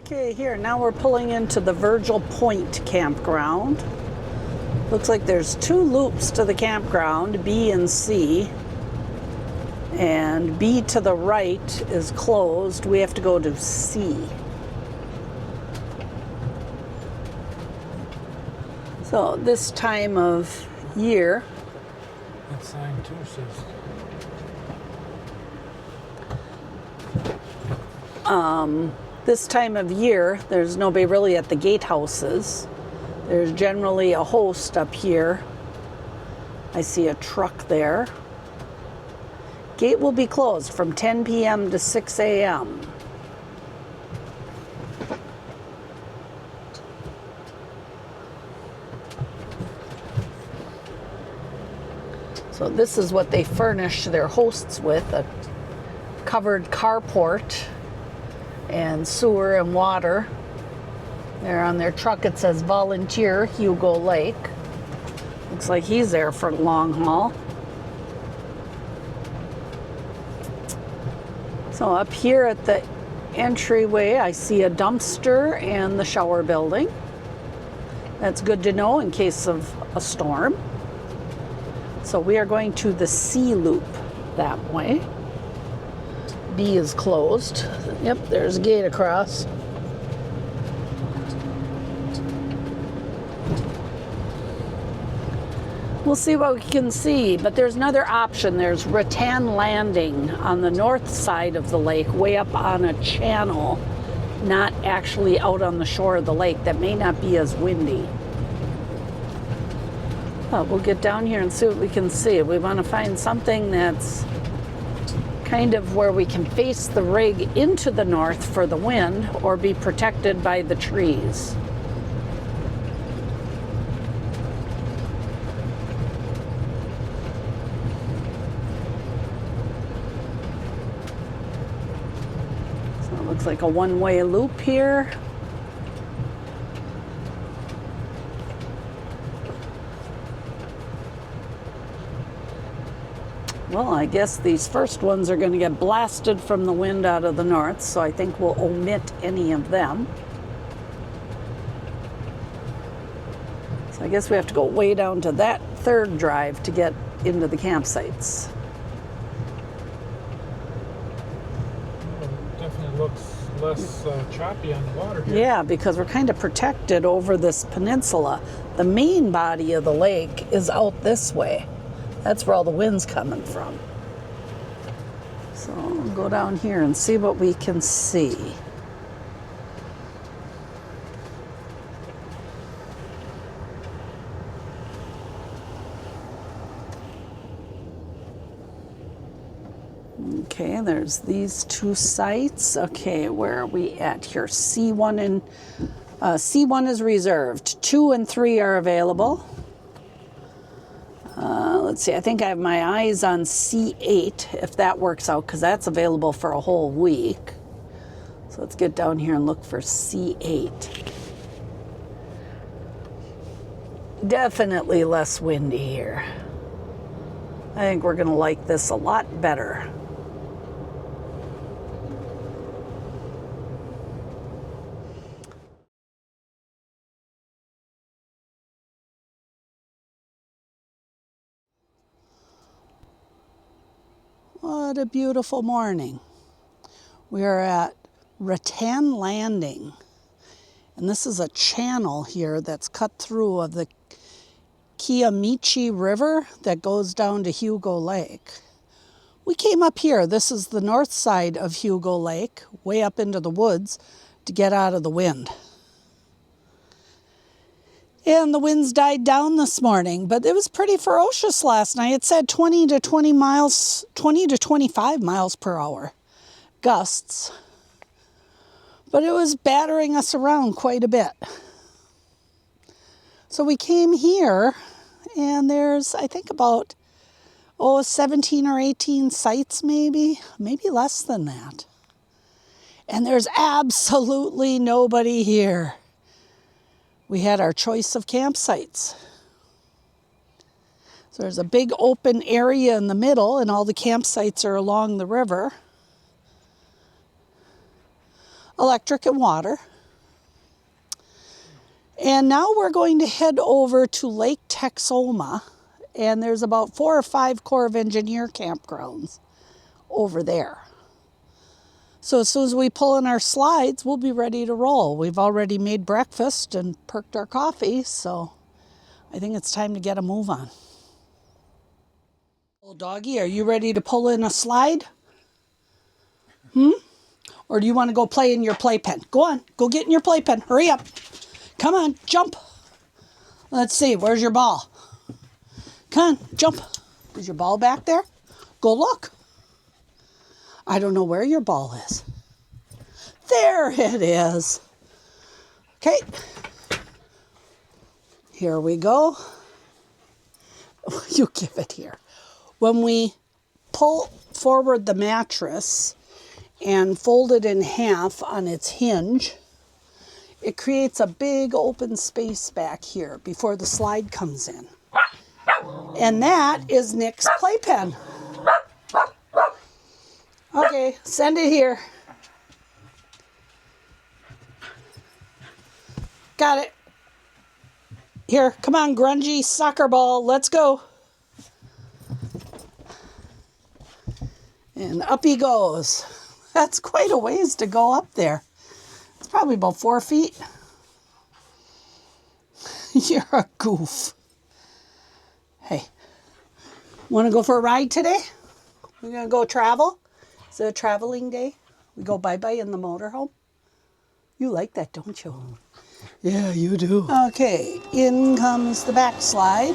Okay, here, now we're pulling into the Virgil Point campground. Looks like there's two loops to the campground, B and C. And B to the right is closed. We have to go to C. So this time of year, that sign too says. This time of year, there's nobody really at the gatehouses. There's generally a host up here. I see a truck there. Gate will be closed from 10 p.m. to 6 a.m. So this is what they furnish their hosts with, a covered carport and sewer and water. There on their truck it says volunteer Hugo Lake. Looks like he's there for the long haul. So up here at the entryway I see a dumpster and the shower building. That's good to know in case of a storm. So we are going to the C loop that way. B is closed. Yep, there's a gate across. We'll see what we can see, but there's another option. There's Rattan Landing on the north side of the lake, way up on a channel, not actually out on the shore of the lake. That may not be as windy. But we'll get down here and see what we can see. We want to find something that's kind of where we can face the rig into the north for the wind or be protected by the trees. So it looks like a one-way loop here. Well, I guess these first ones are going to get blasted from the wind out of the north, so I think we'll omit any of them. So I guess we have to go way down to that third drive to get into the campsites. It definitely looks less choppy on the water here. Yeah, because we're kind of protected over this peninsula. The main body of the lake is out this way. That's where all the wind's coming from. So we'll go down here and see what we can see. Okay, there's these two sites. Okay, where are we at here? C1 and C1 is reserved. 2 and 3 are available. Let's see, I think I have my eyes on C8, if that works out, because that's available for a whole week. So let's get down here and look for C8. Definitely less windy here. I think we're going to like this a lot better. What a beautiful morning. We are at Rattan Landing, and this is a channel here that's cut through of the Kiamichi River that goes down to Hugo Lake. We came up here. This is the north side of Hugo Lake, way up into the woods to get out of the wind. And the winds died down this morning, but it was pretty ferocious last night. It said 20 to 25 miles per hour gusts. But it was battering us around quite a bit. So we came here, and there's, I think, about 17 or 18 sites maybe less than that. And there's absolutely nobody here. We had our choice of campsites. So there's a big open area in the middle, and all the campsites are along the river. Electric and water. And now we're going to head over to Lake Texoma, and there's about 4 or 5 Corps of Engineer campgrounds over there. So as soon as we pull in our slides, we'll be ready to roll. We've already made breakfast and perked our coffee, so I think it's time to get a move on. Old doggy, are you ready to pull in a slide? Or do you want to go play in your playpen? Go on, go get in your playpen. Hurry up. Come on, jump. Let's see, where's your ball? Come on, jump. Is your ball back there? Go look. I don't know where your ball is. There it is. Okay. Here we go. You give it here. When we pull forward the mattress and fold it in half on its hinge, it creates a big open space back here before the slide comes in. And that is Nick's playpen. Okay, send it here. Got it. Here, come on, grungy soccer ball. Let's go. And up he goes. That's quite a ways to go up there. It's probably about 4 feet. You're a goof. Hey, want to go for a ride today? We're going to go travel? Is it a traveling day? We go bye-bye in the motorhome? You like that, don't you? Yeah, you do. Okay, in comes the backslide.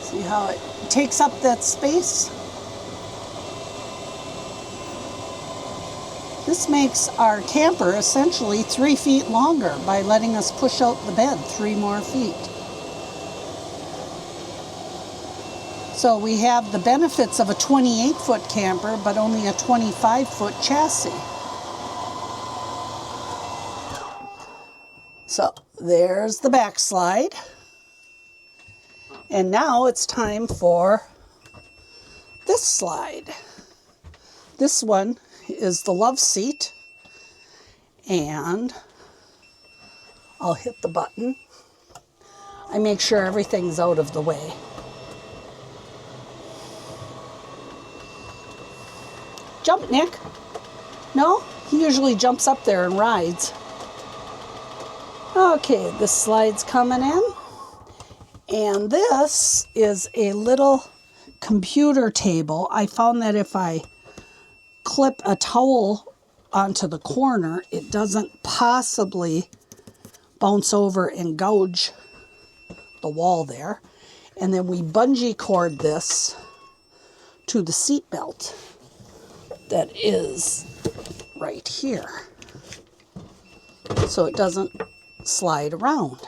See how it takes up that space? This makes our camper essentially 3 feet longer by letting us push out the bed 3 more feet. So we have the benefits of a 28-foot camper, but only a 25-foot chassis. So there's the backslide. And now it's time for this slide. This one is the love seat. And I'll hit the button. I make sure everything's out of the way. Jump, Nick. No? He usually jumps up there and rides. Okay, the slide's coming in. And this is a little computer table. I found that if I clip a towel onto the corner, it doesn't possibly bounce over and gouge the wall there. And then we bungee cord this to the seat belt that is right here, so it doesn't slide around.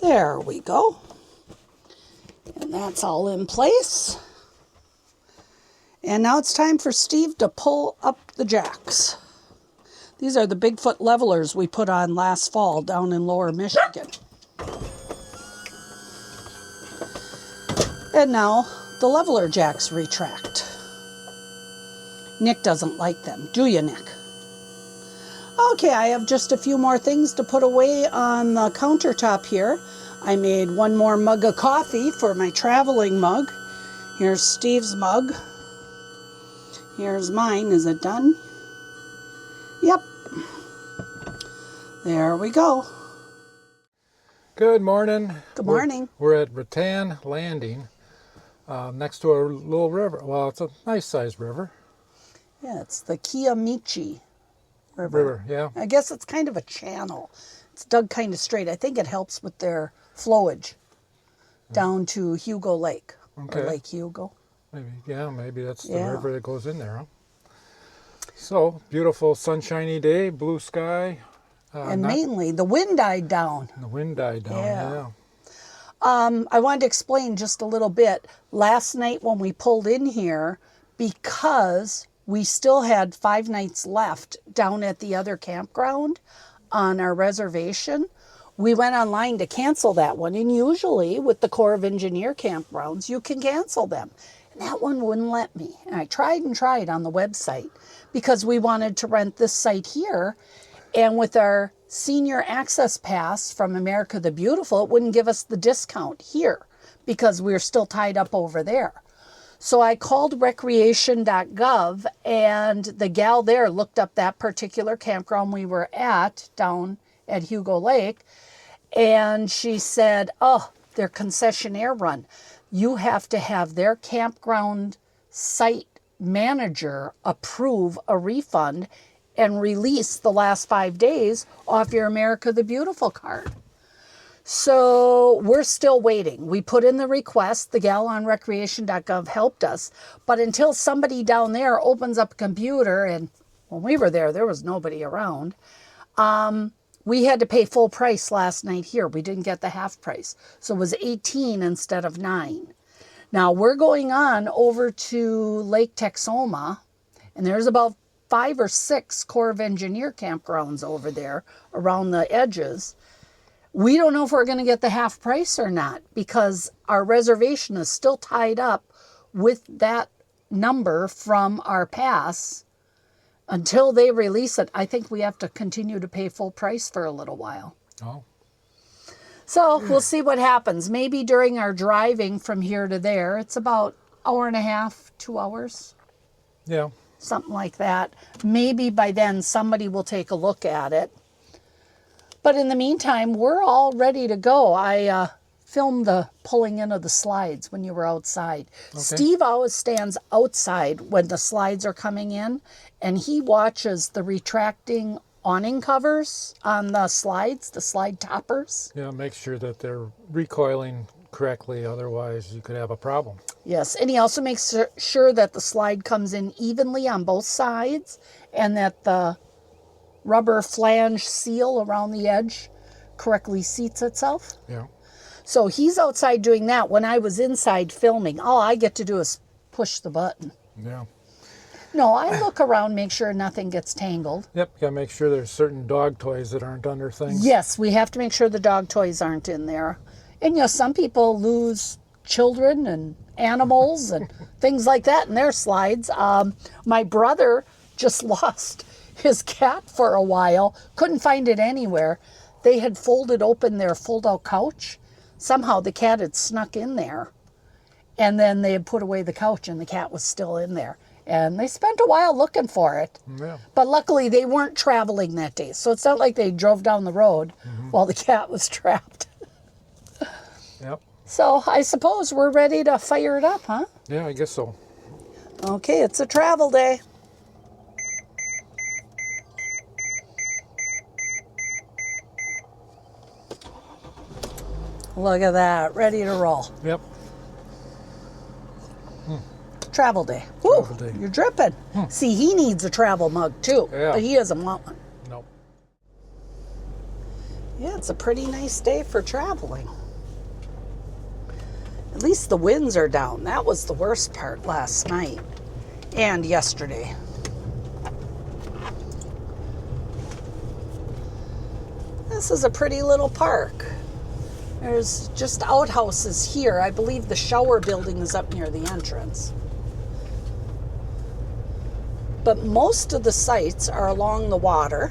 There we go. And that's all in place. And now it's time for Steve to pull up the jacks. These are the Bigfoot levelers we put on last fall down in Lower Michigan. And now the leveler jacks retract. Nick doesn't like them, do you, Nick? Okay, I have just a few more things to put away on the countertop here. I made one more mug of coffee for my traveling mug. Here's Steve's mug. Here's mine. Is it done? Yep. There we go. Good morning. Good morning. We're at Rattan Landing, next to a little river. Well, it's a nice sized river. Yeah, it's the Kiamichi River. Yeah. I guess it's kind of a channel. It's dug kind of straight. I think it helps with their flowage down to Hugo Lake. Okay. Or Lake Hugo. Maybe that's the river that goes in there, huh? So, beautiful sunshiny day, blue sky. And mainly, the wind died down. The wind died down, yeah. I wanted to explain just a little bit. Last night when we pulled in here, because we still had 5 nights left down at the other campground on our reservation, we went online to cancel that one. And usually with the Corps of Engineer campgrounds, you can cancel them. And that one wouldn't let me. And I tried and tried on the website because we wanted to rent this site here. And with our senior access pass from America the Beautiful, it wouldn't give us the discount here because we're still tied up over there. So I called recreation.gov, and the gal there looked up that particular campground we were at down at Hugo Lake, and she said, oh, their concessionaire run. You have to have their campground site manager approve a refund and release the last 5 days off your America the Beautiful card. So we're still waiting. We put in the request. The gal on recreation.gov helped us. But until somebody down there opens up a computer, and when we were there, there was nobody around, we had to pay full price last night here. We didn't get the half price. So it was 18 instead of 9. Now we're going on over to Lake Texoma, and there's about 5 or 6 Corps of Engineer campgrounds over there around the edges. We don't know if we're going to get the half price or not because our reservation is still tied up with that number from our pass. Until they release it, I think we have to continue to pay full price for a little while. Oh. So we'll see what happens. Maybe during our driving from here to there, it's about 1.5 hours, 2 hours. Yeah. Something like that. Maybe by then somebody will take a look at it. But in the meantime, we're all ready to go. I filmed the pulling in of the slides when you were outside. Okay. Steve always stands outside when the slides are coming in, and he watches the retracting awning covers on the slides, the slide toppers. Yeah, make sure that they're recoiling correctly, otherwise you could have a problem. Yes, and he also makes sure that the slide comes in evenly on both sides and that the rubber flange seal around the edge correctly seats itself. Yeah. So he's outside doing that. When I was inside filming, all I get to do is push the button. Yeah. No, I look around, make sure nothing gets tangled. Yep, you gotta make sure there's certain dog toys that aren't under things. Yes, we have to make sure the dog toys aren't in there. And, you know, some people lose children and animals and things like that in their slides. My brother just lost his cat for a while, couldn't find it anywhere. They had folded open their fold-out couch. Somehow the cat had snuck in there, and then they had put away the couch and the cat was still in there. And they spent a while looking for it. Yeah. But luckily they weren't traveling that day, so it's not like they drove down the road while the cat was trapped. Yep. So I suppose we're ready to fire it up, huh? Yeah, I guess so. Okay, it's a travel day. Look at that, ready to roll. Yep. Travel day. Woo, Travel day. You're dripping. See, he needs a travel mug too, Yeah. but he doesn't want one. Nope. Yeah, it's a pretty nice day for traveling. At least the winds are down. That was the worst part last night and yesterday. This is a pretty little park. There's just outhouses here. I believe the shower building is up near the entrance. But most of the sites are along the water.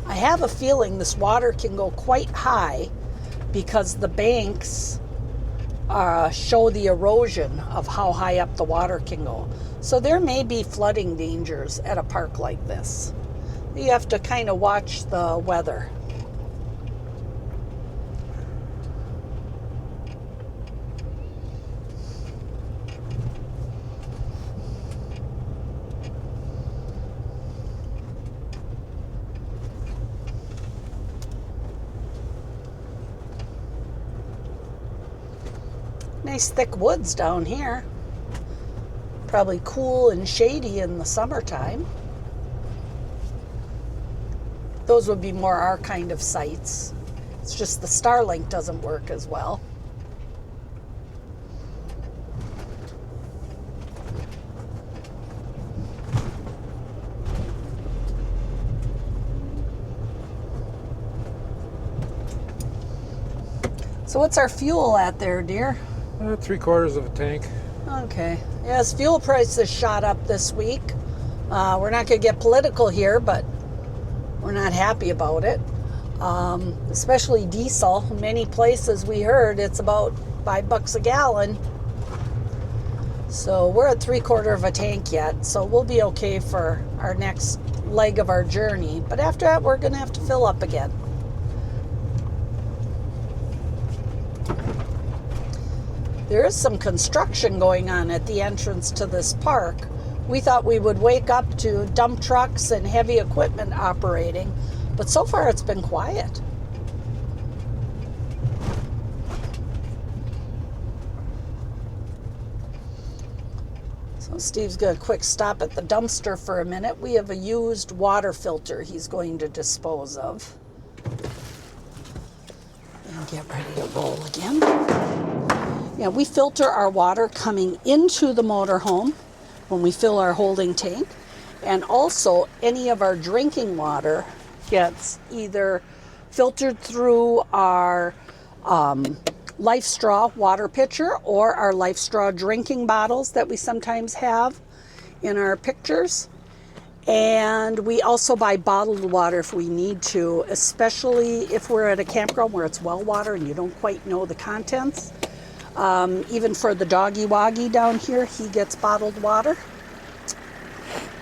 I have a feeling this water can go quite high because the banks show the erosion of how high up the water can go. So there may be flooding dangers at a park like this. You have to kind of watch the weather. Nice thick woods down here. Probably cool and shady in the summertime. Those would be more our kind of sites. It's just the Starlink doesn't work as well. So what's our fuel at there, dear? 3/4 of a tank. Okay. Yes, fuel prices shot up this week. We're not going to get political here, but we're not happy about it. Especially diesel. Many places we heard it's about $5 a gallon. So we're at 3/4 of a tank yet, so we'll be okay for our next leg of our journey. But after that, we're going to have to fill up again. There is some construction going on at the entrance to this park. We thought we would wake up to dump trucks and heavy equipment operating, but so far it's been quiet. So Steve's got a quick stop at the dumpster for a minute. We have a used water filter he's going to dispose of. And get ready to roll again. Yeah, we filter our water coming into the motorhome when we fill our holding tank. And also any of our drinking water gets either filtered through our Lifestraw water pitcher or our Lifestraw drinking bottles that we sometimes have in our pictures. And we also buy bottled water if we need to, especially if we're at a campground where it's well water and you don't quite know the contents. Even for the doggy woggy down here, he gets bottled water.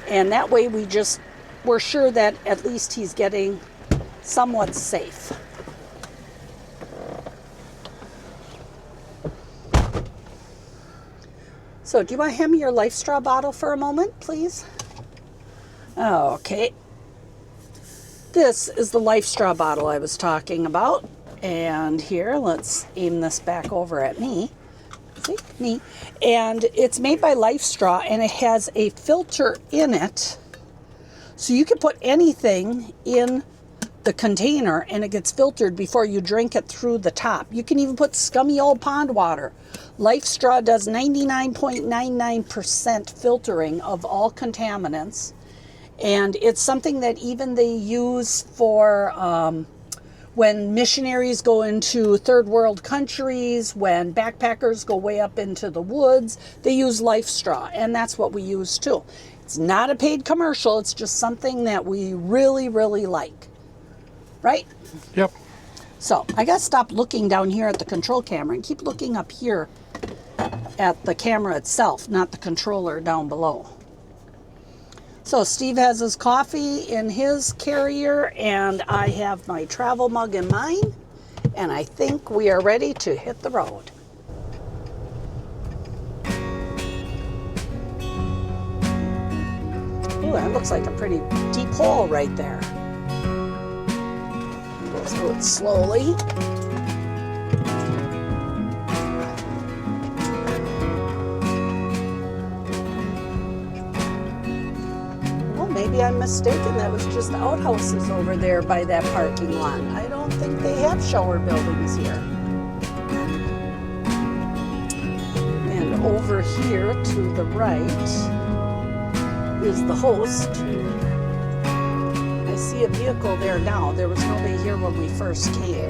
And that way we're sure that at least he's getting somewhat safe. So do you want to hand me your Lifestraw bottle for a moment, please? Okay. This is the Lifestraw bottle I was talking about. And here, let's aim this back over at me. See, me. And it's made by Lifestraw, and it has a filter in it. So you can put anything in the container, and it gets filtered before you drink it through the top. You can even put scummy old pond water. Lifestraw does 99.99% filtering of all contaminants. And it's something that even they use for when missionaries go into third world countries, when backpackers go way up into the woods, they use Lifestraw, and that's what we use too. It's not a paid commercial, it's just something that we really, really like. Right? Yep. So I gotta stop looking down here at the control camera and keep looking up here at the camera itself, not the controller down below. So Steve has his coffee in his carrier, and I have my travel mug in mine, and I think we are ready to hit the road. Ooh, that looks like a pretty deep hole right there. Go through it slowly. Maybe I'm mistaken. That was just outhouses over there by that parking lot. I don't think they have shower buildings here. And over here to the right is the host. I see a vehicle there now. There was nobody here when we first came.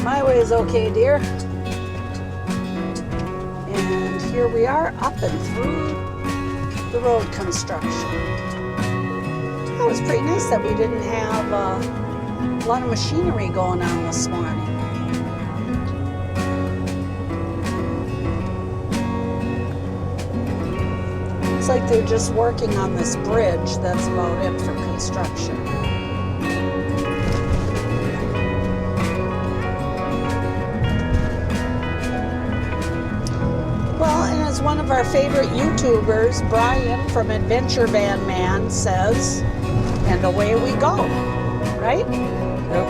My way is okay, dear. And here we are up and through the road construction. It was pretty nice that we didn't have a lot of machinery going on this morning. Looks like they're just working on this bridge. That's about it for construction. As one of our favorite YouTubers, Brian from Adventure Van Man, says, and away we go, right? Yep.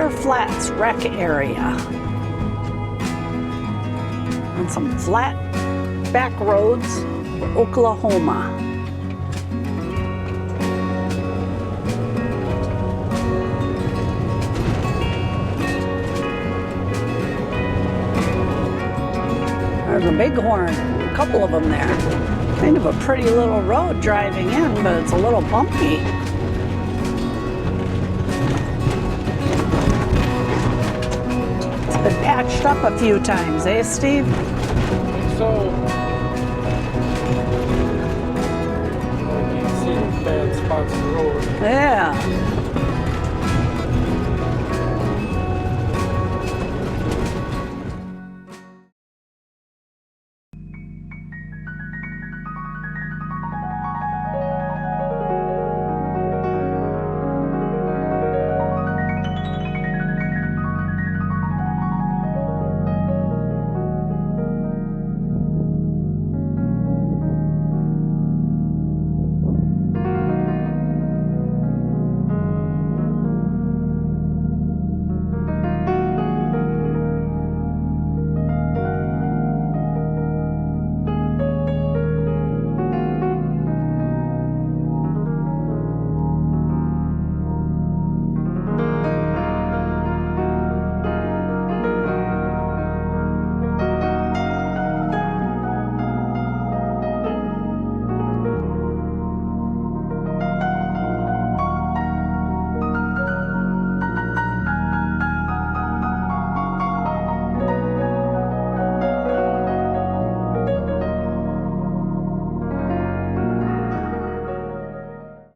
Cedar Flats Rec Area. On some flat back roads of Oklahoma. There's a bighorn, a couple of them there. Kind of a pretty little road driving in, but it's a little bumpy. It's been patched up a few times, eh, Steve? So